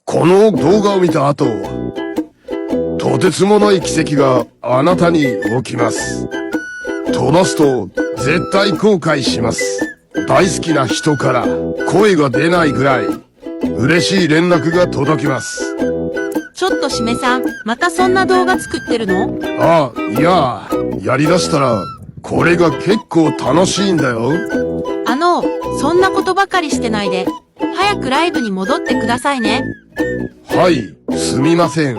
この動画を見た後、とてつもない奇跡があなたに起きます。飛ばすと絶対後悔します。大好きな人から声が出ないぐらい嬉しい連絡が届きます。ちょっとしめさん、またそんな動画作ってるの？あ、いや、やりだしたらこれが結構楽しいんだよ。そんなことばかりしてないで、早くライブに戻ってくださいね。はい、すみません。